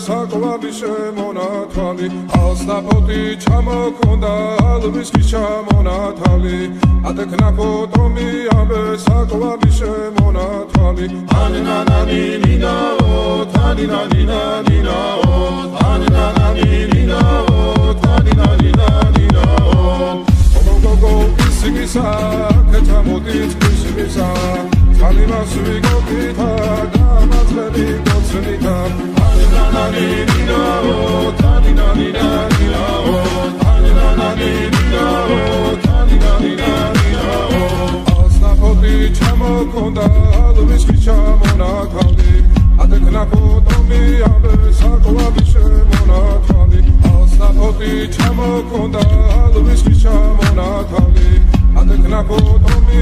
საკვალი შემონათვალი ალსნაფოთი ჩამოქონდა ალვისკი ჩამონათალი ატექნა ფოტომი ამე საკვალი შემონათვალი ანინანანინინაო თანინანინანინაო ანინანანინინაო თანინანინანინაო გოგო ისიგისა ქეთამოდით ისიგისა Alimas we go kita, damas ready go sunita. Anina nina oh, tanina nina nina oh, anina nina oh, tanina nina nina oh. Asna poti chamo konda, alviski chamo na khali. Adekna potomi abe sakwa bishe mona khali. Asna poti chamo konda, alviski chamo na khali. Adekna potomi